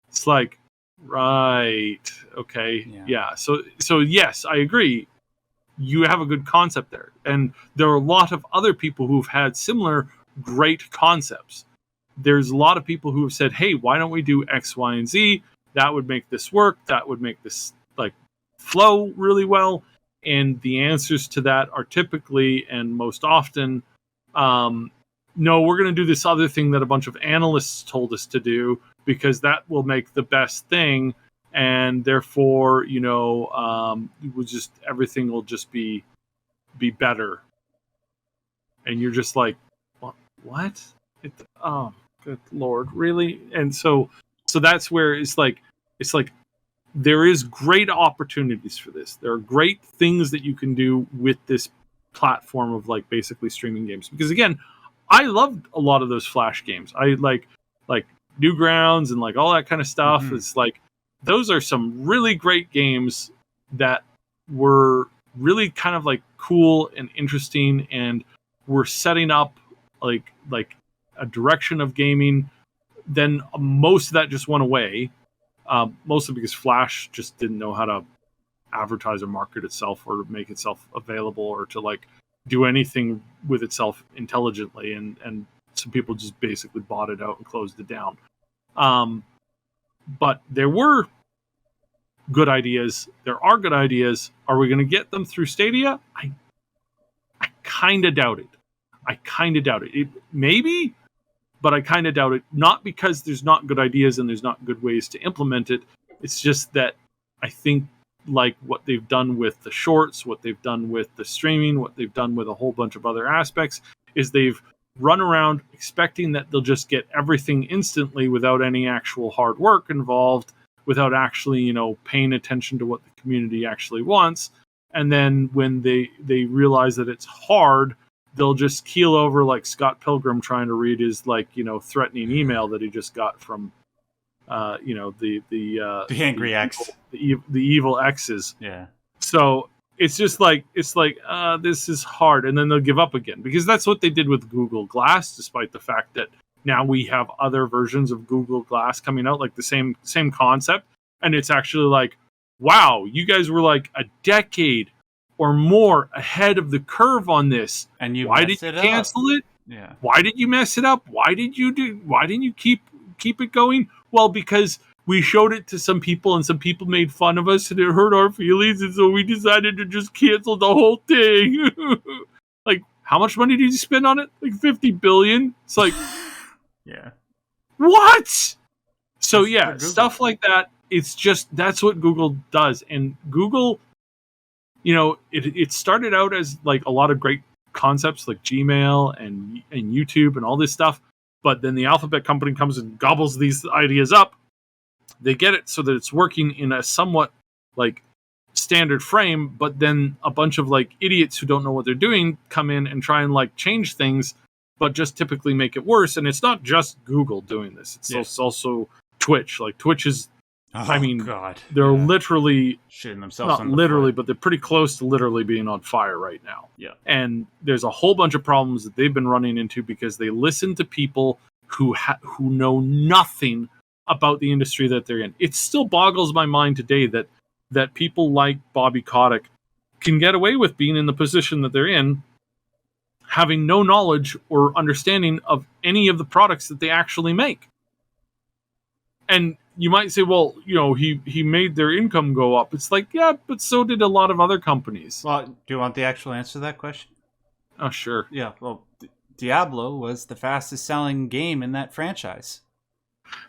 It's like, right, okay, yeah. So yes, I agree. You have a good concept there, and there are a lot of other people who've had similar great concepts. There's a lot of people who have said, hey, why don't we do X, Y, and Z? That would make this work. That would make this like flow really well. And the answers to that are typically and most often, no, we're going to do this other thing that a bunch of analysts told us to do because that will make the best thing. And therefore, everything will just be better. And you're just like, what? Oh, good Lord, really? And so that's where it's like there is great opportunities for this. There are great things that you can do with this platform of like basically streaming games. Because again, I loved a lot of those Flash games. I like Newgrounds and like all that kind of stuff. Mm-hmm. It's like those are some really great games that were really kind of like cool and interesting, and were setting up like a direction of gaming. Then most of that just went away, mostly because Flash just didn't know how to advertise or market itself or make itself available or to like do anything with itself intelligently, and some people just basically bought it out and closed it down. But there were good ideas. There are good ideas. Are we going to get them through Stadia? kind of doubt it. It maybe, but I kind of doubt it. Not because there's not good ideas and there's not good ways to implement it. It's just that I think like what they've done with the shorts, what they've done with the streaming, what they've done with a whole bunch of other aspects is they've run around expecting that they'll just get everything instantly without any actual hard work involved, without actually, paying attention to what the community actually wants. And then when they realize that it's hard, they'll just keel over like Scott Pilgrim trying to read his threatening email that he just got from the angry X, the evil X's. Yeah. So it's just this is hard, and then they'll give up again, because that's what they did with Google Glass, despite the fact that now we have other versions of Google Glass coming out, like the same concept, and it's actually like, wow, you guys were like a decade or more ahead of the curve on this. And why did you cancel it? Yeah. Why did you mess it up? Why didn't you keep it going? Well, because we showed it to some people and some people made fun of us and it hurt our feelings, and so we decided to just cancel the whole thing. Like, how much money did you spend on it? Like $50 billion? It's like, yeah. What? So yeah, stuff like that. It's just, that's what Google does. And Google, it started out as like a lot of great concepts like Gmail and YouTube and all this stuff. But then the Alphabet company comes and gobbles these ideas up. They get it so that it's working in a somewhat like standard frame, but then a bunch of like idiots who don't know what they're doing come in and try and like change things, but just typically make it worse. And it's not just Google doing this. It's also Twitch. Like Twitch is, God. They're literally shitting themselves. Not literally, but they're pretty close to literally being on fire right now. Yeah. And there's a whole bunch of problems that they've been running into because they listen to people who know nothing about the industry that they're in. It still boggles my mind today that people like Bobby Kotick can get away with being in the position that they're in, having no knowledge or understanding of any of the products that they actually make. And you might say, well, he made their income go up. It's like, yeah, but so did a lot of other companies. Well, do you want the actual answer to that question? Oh, sure. Yeah, well, Diablo was the fastest selling game in that franchise.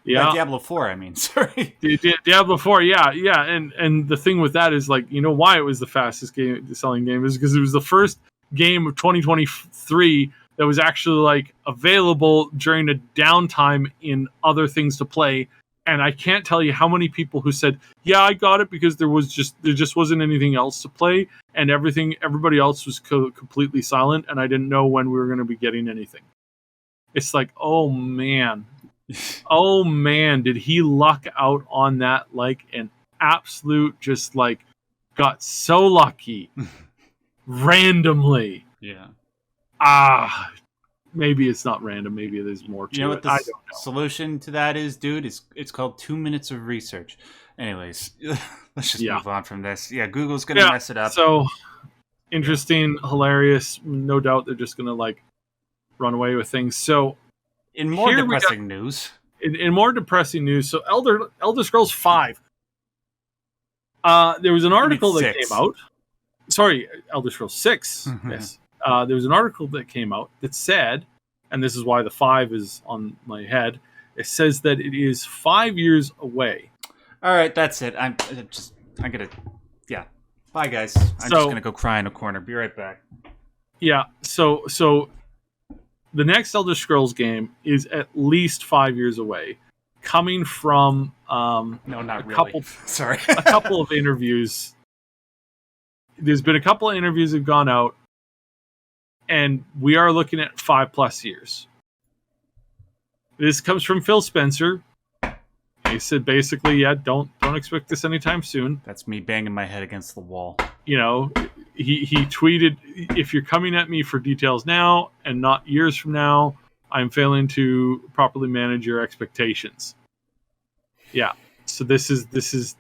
Yeah, Diablo 4, I mean, sorry. Diablo 4, yeah. And the thing with that is, like, why it was the fastest selling game is because it was the first game of 2023 that was actually, like, available during a downtime in other things to play. And I can't tell you how many people who said, yeah, I got it because there just wasn't anything else to play, and everybody else was completely silent, and I didn't know when we were going to be getting anything. It's like, oh man, did he luck out on that like an absolute, just like got so lucky randomly. Yeah. Maybe it's not random. Maybe there's more to it. You know what the I don't know. solution to that is, dude? It's called 2 minutes of research. Anyways, let's just move on from this. Yeah, Google's going to mess it up. So, interesting, hilarious. No doubt they're just going to, like, run away with things. So, in more depressing news. In more depressing news, so Elder Scrolls 5. There was an article that came out. Sorry, Elder Scrolls 6. Yes. There was an article that came out that said, and this is why the 5 is on my head, it says that it is 5 years away. All right, that's it. I'm gonna, yeah. Bye, guys. I'm just gonna go cry in a corner. Be right back. Yeah. So the next Elder Scrolls game is at least 5 years away, coming from no, not really. Sorry, a couple of interviews. There's been a couple of interviews that have gone out. And we are looking at 5+ years. This comes from Phil Spencer. He said basically, yeah, don't expect this anytime soon. That's me banging my head against the wall. He tweeted, if you're coming at me for details now and not years from now, I'm failing to properly manage your expectations. Yeah. So this is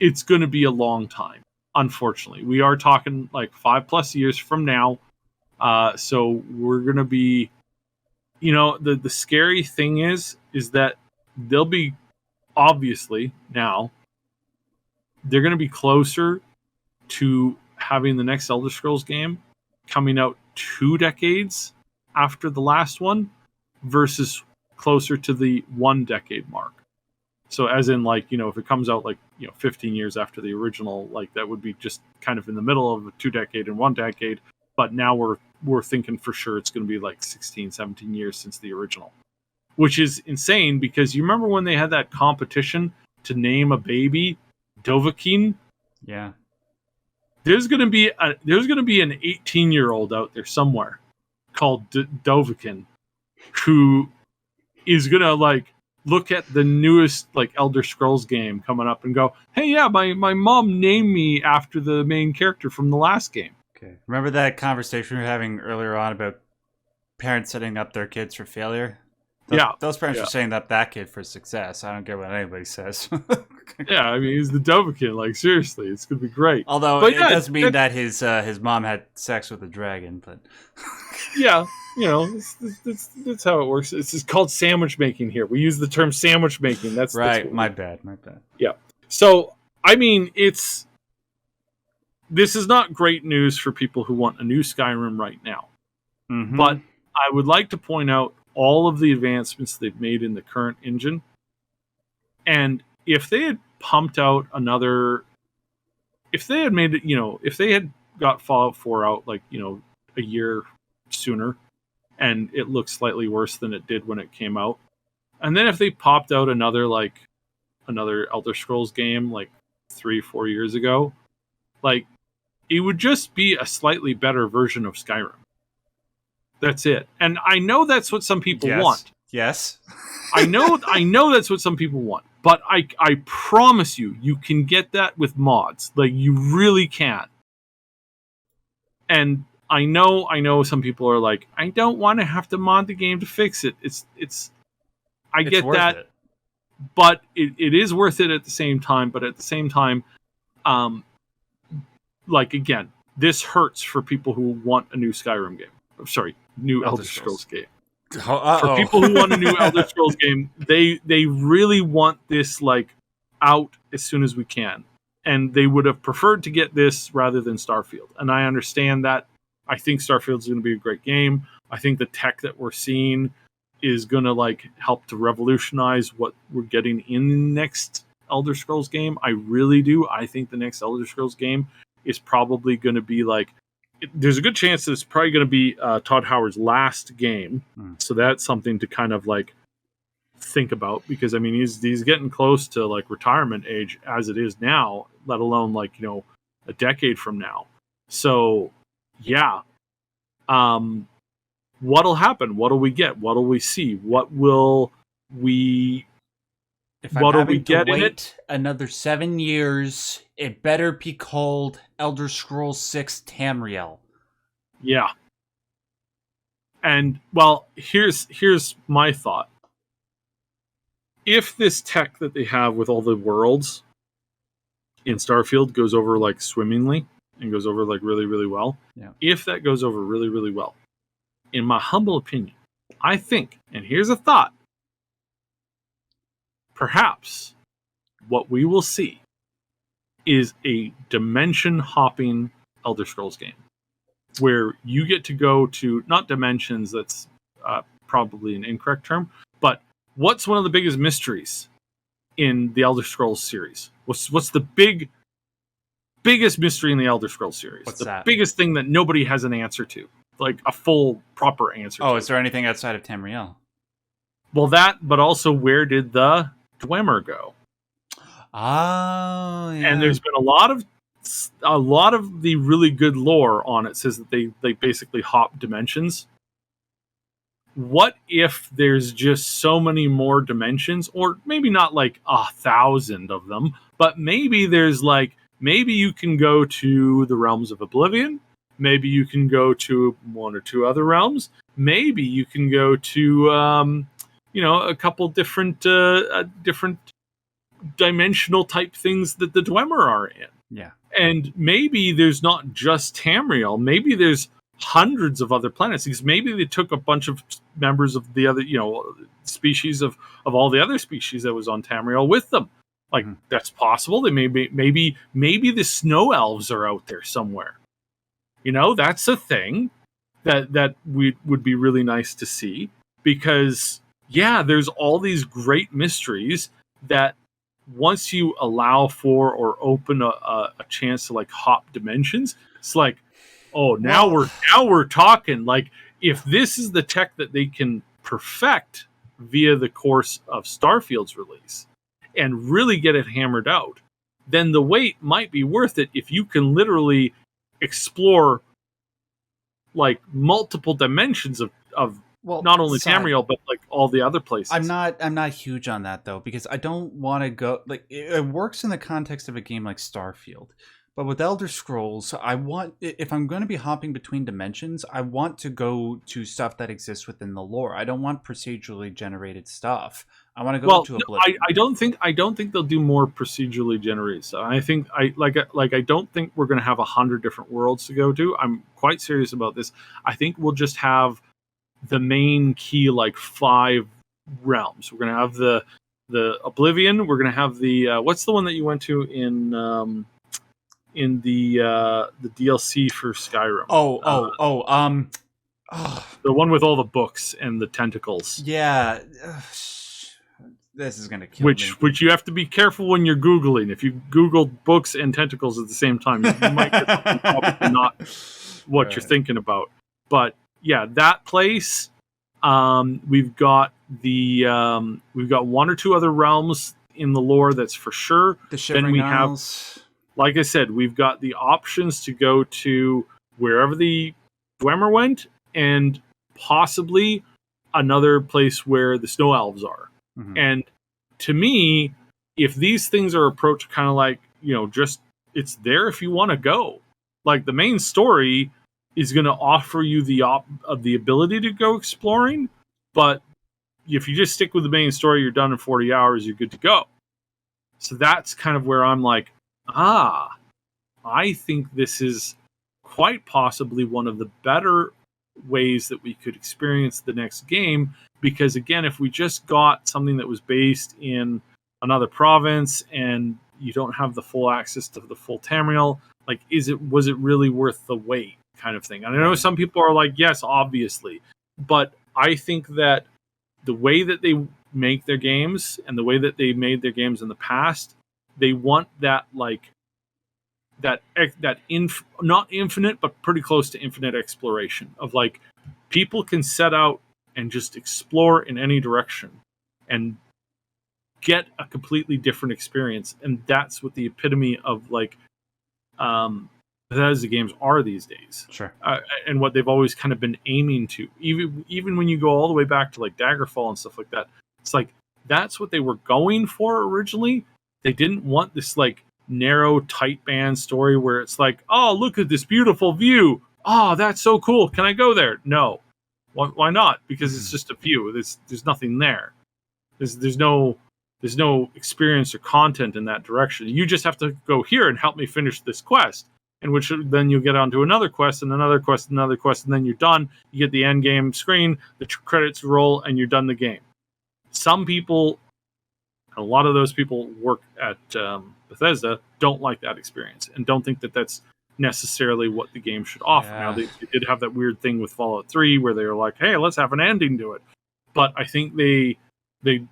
it's going to be a long time. Unfortunately, we are talking like 5+ years from now. So we're going to be, the scary thing is that they'll be, obviously now, they're going to be closer to having the next Elder Scrolls game coming out 2 decades after the last one versus closer to the 1 decade mark. So as in, like, you know, if it comes out like, you know, 15 years after the original, like that would be just kind of in the middle of a 2 decade and 1 decade. But now we're thinking for sure it's going to be like 16, 17 years since the original, which is insane because you remember when they had that competition to name a baby Dovahkiin? Yeah. There's going to be an 18-year-old out there somewhere called Dovahkiin who is going to like look at the newest like Elder Scrolls game coming up and go, "Hey, yeah, my mom named me after the main character from the last game." Okay. Remember that conversation we were having earlier on about parents setting up their kids for failure? Those parents are setting up that kid for success. I don't care what anybody says. Yeah, I mean, he's the Dovahkiin. Like, seriously, it's going to be great. Although it does mean that his mom had sex with a dragon, but... Yeah, you know, that's how it works. It's called sandwich making here. We use the term sandwich making. That's my bad. Yeah. So, I mean, this is not great news for people who want a new Skyrim right now. Mm-hmm. But I would like to point out all of the advancements they've made in the current engine. And if they had pumped out if they had made it, you know, if they had got Fallout 4 out like, you know, a year sooner and it looked slightly worse than it did when it came out. And then if they popped out another Elder Scrolls game like 3-4 years ago, like it would just be a slightly better version of Skyrim. That's it. And I know that's what some people want. Yes. I know that's what some people want. But I promise you can get that with mods. Like, you really can. And I know some people are like, I don't want to have to mod the game to fix it. I get that. It. But it is worth it at the same time. But at the same time, like, again, this hurts for people who want a new Skyrim game. Sorry, new Elder Scrolls game. For people who want a new Elder Scrolls game, they really want this like out as soon as we can. And they would have preferred to get this rather than Starfield. And I understand that. I think Starfield's going to be a great game. I think the tech that we're seeing is going to like help to revolutionize what we're getting in the next Elder Scrolls game. I really do. I think the next Elder Scrolls game is probably going to be like, there's a good chance that it's probably going to be Todd Howard's last game. So that's something to kind of like think about, because I mean, he's getting close to like retirement age as it is now, let alone like, you know, a decade from now. So yeah. What'll happen? What'll we get? What'll we see? What will we... If I'm having to wait another 7 years, it better be called Elder Scrolls 6 Tamriel. Yeah. And, well, here's my thought. If this tech that they have with all the worlds in Starfield goes over, like, swimmingly, and goes over, like, really, really well, if that goes over really, really well, in my humble opinion, I think, and here's a thought, perhaps what we will see is a dimension-hopping Elder Scrolls game, where you get to go to, not dimensions, that's probably an incorrect term, but what's one of the biggest mysteries in the Elder Scrolls series? What's the biggest mystery in the Elder Scrolls series? What's the that? Biggest thing that nobody has an answer to, like a full, proper answer to. Oh, is there anything outside of Tamriel? Well, that, but also where did the Dwemer go? Oh, yeah. And there's been a lot of the really good lore on it says that they basically hop dimensions. What if there's just so many more dimensions, or maybe not like 1,000 of them, but maybe there's like, maybe you can go to the realms of Oblivion. Maybe you can go to one or two other realms. Maybe you can go to, a couple different dimensional type things that the Dwemer are in. Yeah. And maybe there's not just Tamriel. Maybe there's hundreds of other planets, because maybe they took a bunch of members of the other, species of all the other species that was on Tamriel with them. Like, that's possible. They maybe the snow elves are out there somewhere. That's a thing that would be really nice to see, because there's all these great mysteries that once you allow for or open a chance to like hop dimensions, it's like, oh, now we're talking. Like, if this is the tech that they can perfect via the course of Starfield's release and really get it hammered out, then the wait might be worth it if you can literally explore like multiple dimensions of not only Tamriel but like all the other places. I'm not huge on that though, because I don't want to go like it works in the context of a game like Starfield. But with Elder Scrolls, if I'm going to be hopping between dimensions, I want to go to stuff that exists within the lore. I don't want procedurally generated stuff. I want to go to Oblivion. I don't think they'll do more procedurally generated stuff. I think I don't think we're going to have 100 different worlds to go to. I'm quite serious about this. I think we'll just have the main key, like 5 realms. We're going to have the Oblivion. We're going to have the what's the one that you went to in the DLC for Skyrim? The one with all the books and the tentacles. Yeah. This is gonna kill me. Which you have to be careful when you're Googling. If you Google books and tentacles at the same time, you might get something probably not what you're thinking about. But yeah, that place. We've got 1 or 2 other realms in the lore, that's for sure. The Shivering Isles. Like I said, we've got the options to go to wherever the Dwemer went, and possibly another place where the Snow Elves are. Mm-hmm. And to me, if these things are approached kind of like, just it's there if you want to go. Like, the main story is going to offer you the ability to go exploring, but if you just stick with the main story, you're done in 40 hours, you're good to go. So that's kind of where I'm like, I think this is quite possibly one of the better ways that we could experience the next game, because again, if we just got something that was based in another province and you don't have the full access to the full Tamriel, like, was it really worth the wait, kind of thing? And I know some people are like, yes, obviously, but I think that the way that they make their games and the way that they made their games in the past, they want that, like, not infinite, but pretty close to infinite exploration of, like, people can set out and just explore in any direction and get a completely different experience. And that's what the epitome of, like, Bethesda games are these days. Sure. And what they've always kind of been aiming to, even when you go all the way back to like Daggerfall and stuff like that, it's like, that's what they were going for originally. They didn't want this like narrow, tight band story where it's like, oh, look at this beautiful view. Oh, that's so cool. Can I go there? No. Why not? Because it's just a view. There's nothing there. There's no experience or content in that direction. You just have to go here and help me finish this quest. In which then you'll get onto another quest and another quest and another quest, and then you're done. You get the end game screen, the credits roll, and you're done the game. Some people, a lot of those people work at Bethesda, don't like that experience and don't think that that's necessarily what the game should offer. Yeah. Now, they did have that weird thing with Fallout 3 where they were like, hey, let's have an ending to it. But I think they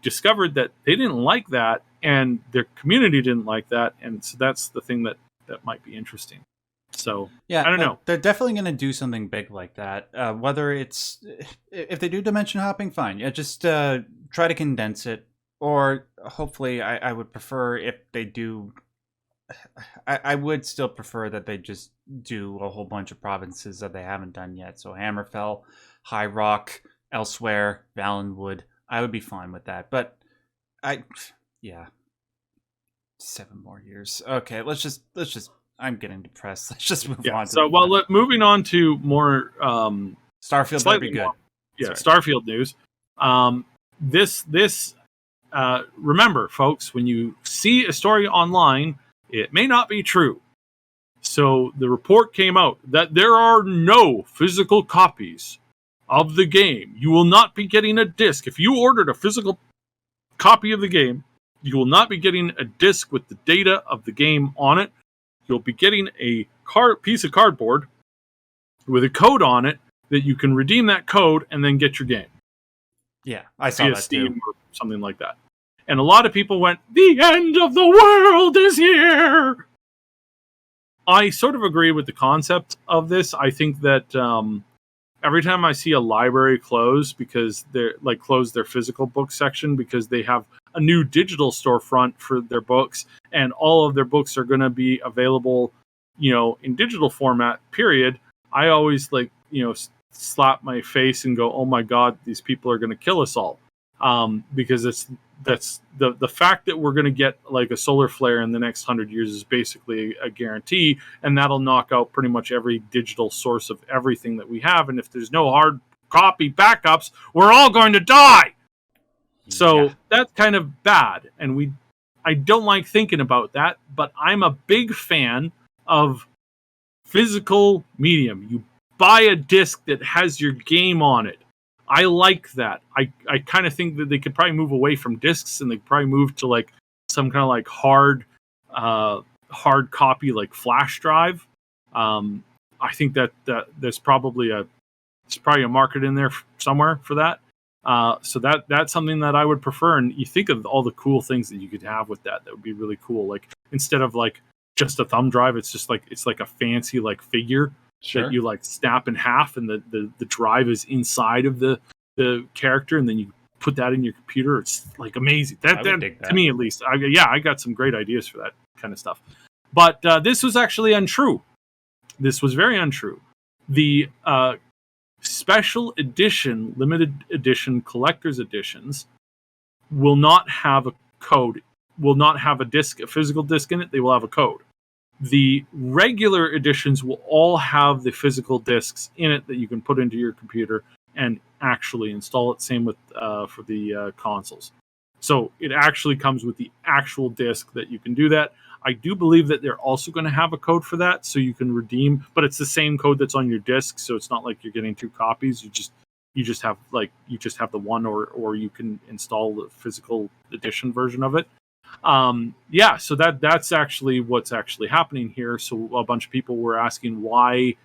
discovered that they didn't like that, and their community didn't like that, and so that's the thing that might be interesting. So, yeah, I don't know. They're definitely going to do something big like that. Whether it's, if they do dimension hopping, fine. Yeah, just try to condense it. Or hopefully, I would prefer if they do. I would still prefer that they just do a whole bunch of provinces that they haven't done yet. So Hammerfell, High Rock, Elsewhere, Valenwood. I would be fine with that. But 7 more years. Okay, let's just. I'm getting depressed. Let's just move on. So, moving on to more Starfield would be good. Starfield news. Remember, folks, when you see a story online, it may not be true. So the report came out that there are no physical copies of the game. You will not be getting a disc. If you ordered a physical copy of the game, you will not be getting a disc with the data of the game on it. You'll be getting a piece of cardboard with a code on it that you can redeem that code and then get your game. Yeah, I saw Via that Steam too. or something like that. And a lot of people went, the end of the world is here. I sort of agree with the concept of this. I think that every time I see a library close because they're like close their physical book section because they have a new digital storefront for their books and all of their books are going to be available, in digital format, period. I always slap my face and go, oh my God, these people are going to kill us all. Because that's the fact that we're going to get like a solar flare in the next 100 years is basically a guarantee, and that'll knock out pretty much every digital source of everything that we have. And if there's no hard copy backups, we're all going to die. So that's kind of bad, and I don't like thinking about that, but I'm a big fan of physical medium. You buy a disc that has your game on it. I like that. I kind of think that they could probably move away from discs and they could probably move to like some kind of like hard copy like flash drive. I think that there's probably a market in there somewhere for that. So that's something that I would prefer. And you think of all the cool things that you could have with that would be really cool. Like instead of like just a thumb drive, it's like a fancy like figure. Sure. That you like snap in half and the drive is inside of the character and then you put that in your computer. It's like amazing. That to me at least. I got some great ideas for that kind of stuff. But this was actually untrue. This was very untrue. The special edition, limited edition, collector's editions will not have a code, will not have a physical disc in it. They will have a code. The regular editions will all have the physical discs in it that you can put into your computer and actually install it. Same with for the consoles. So it actually comes with the actual disc that you can do that. I do believe that they're also going to have a code for that, so you can redeem. But it's the same code that's on your disc, so it's not like you're getting two copies. You just have the one, or you can install the physical edition version of it. So that's actually what's actually happening here. So a bunch of people were asking why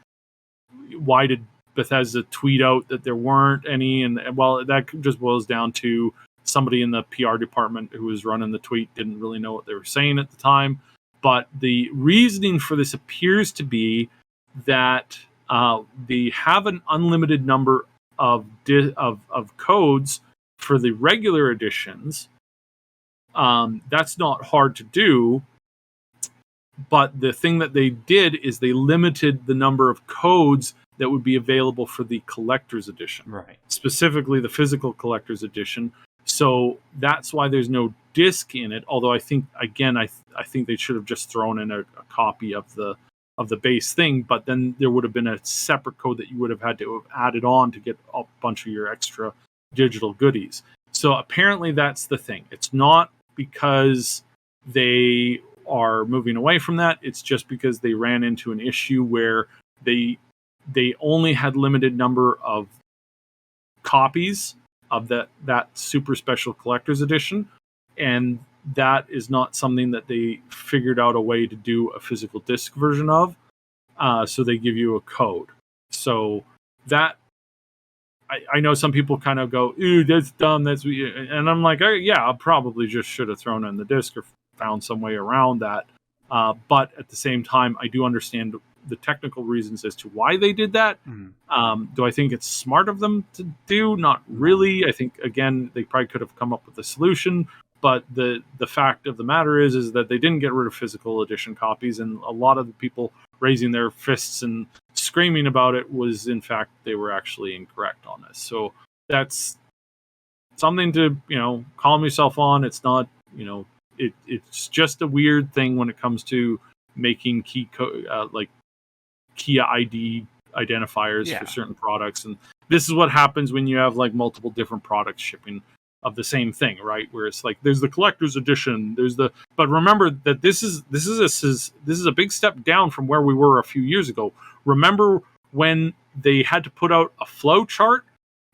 did Bethesda tweet out that there weren't any, and well, that just boils down to somebody in the PR department who was running the tweet didn't really know what they were saying at the time. But the reasoning for this appears to be that they have an unlimited number of codes for the regular editions. That's not hard to do, but the thing that they did is they limited the number of codes that would be available for the collector's edition, right? Specifically the physical collector's edition. So that's why there's no disc in it. Although I think I think they should have just thrown in a copy of the base thing, but then there would have been a separate code that you would have had to have added on to get a bunch of your extra digital goodies. So apparently that's the thing. It's not because they are moving away from that. It's just because they ran into an issue where they only had limited number of copies of that super special collector's edition, and that is not something that they figured out a way to do a physical disc version of. So they give you a code. So that I know some people kind of go, ooh, that's dumb. And I'm like, I probably just should have thrown in the disc or found some way around that. But at the same time, I do understand the technical reasons as to why they did that. Mm-hmm. Do I think it's smart of them to do? Not really. I think, again, they probably could have come up with a solution. But the fact of the matter is that they didn't get rid of physical edition copies, and a lot of the people raising their fists and screaming about it was, in fact, they were actually incorrect on this. So that's something to, calm yourself on. It's not, it's just a weird thing when it comes to making key ID identifiers for certain products. And this is what happens when you have like multiple different products shipping of the same thing, right? Where it's like there's the collector's edition, but remember that this is a big step down from where we were a few years ago. Remember when they had to put out a flow chart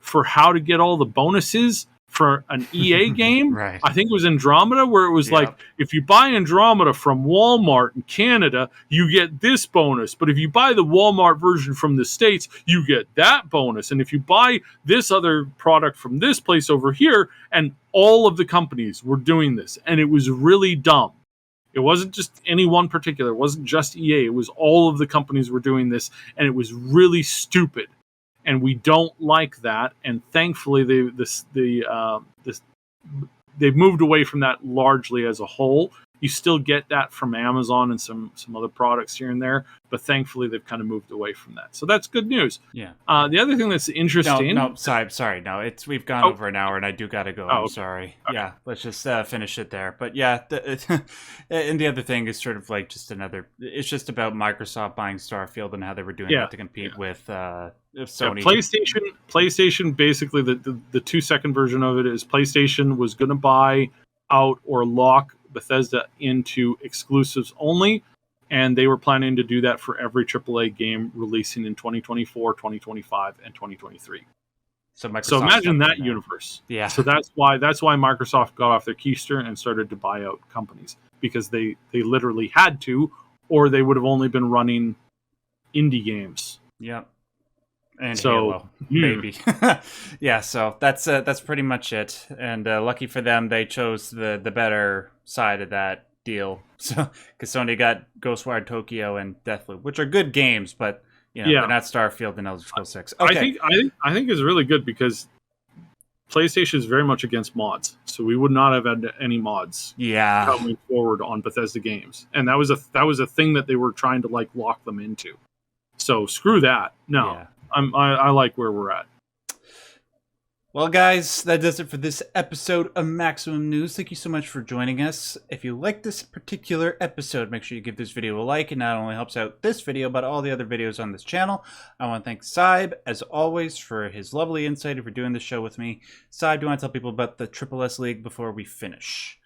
for how to get all the bonuses for an EA game. Right. I think it was Andromeda, where it was Yep. like, if you buy Andromeda from Walmart in Canada, you get this bonus. But if you buy the Walmart version from the States, you get that bonus. And if you buy this other product from this place over here, and all of the companies were doing this, and it was really dumb. It wasn't just any one particular. It wasn't just EA. It was all of the companies were doing this, and it was really stupid. And we don't like that. And thankfully, they've moved away from that largely as a whole. You still get that from Amazon and some other products here and there, but thankfully they've kind of moved away from that. So that's good news. Yeah. The other thing that's interesting. No, sorry. No, we've gone over an hour, and I do gotta go. I'm sorry. Okay. Yeah, let's just finish it there. But yeah, and the other thing is sort of like just another. It's just about Microsoft buying Starfield and how they were doing that to compete with Sony. Yeah, PlayStation. Basically, the 2-second version of it is PlayStation was going to buy out or lock Bethesda into exclusives only, and they were planning to do that for every AAA game releasing in 2024, 2025, and 2023. So imagine that universe. Yeah. So that's why Microsoft got off their keister and started to buy out companies, because they literally had to, or they would have only been running indie games. Yep. And so, Halo, maybe. Yeah, so that's pretty much it. And lucky for them, they chose the better side of that deal. So, because Sony got Ghostwire Tokyo and Deathloop, which are good games, but they're not Starfield and Elder Scrolls 6. Okay. I think it's really good because PlayStation is very much against mods, so we would not have had any mods coming forward on Bethesda games, and that was a thing that they were trying to like lock them into. So screw that. No. Yeah. I like where we're at. Well, guys, that does it for this episode of Maximum News. Thank you so much for joining us. If you like this particular episode, make sure you give this video a like. It not only helps out this video, but all the other videos on this channel. I want to thank Syb, as always, for his lovely insight and for doing this show with me. Syb, do you want to tell people about the Triple S League before we finish?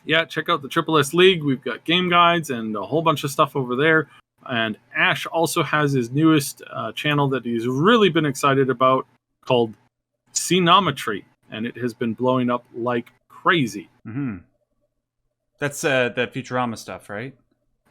Yeah, check out the Triple S League. We've got game guides and a whole bunch of stuff over there. And Ash also has his newest channel that he's really been excited about called Scenometry, and it has been blowing up like crazy. Mm-hmm. That's the Futurama stuff, right?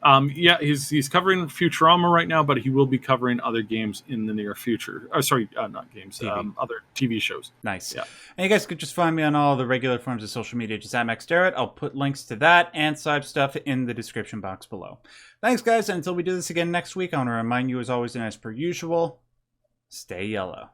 Yeah, he's covering Futurama right now, but he will be covering other games in the near future. Oh, sorry, not games, other TV shows. Nice. Yeah. And you guys could just find me on all the regular forms of social media, just at Max Derrat. I'll put links to that and Syb stuff in the description box below. Thanks, guys, and until we do this again next week, I want to remind you, as always and as per usual, stay yellow.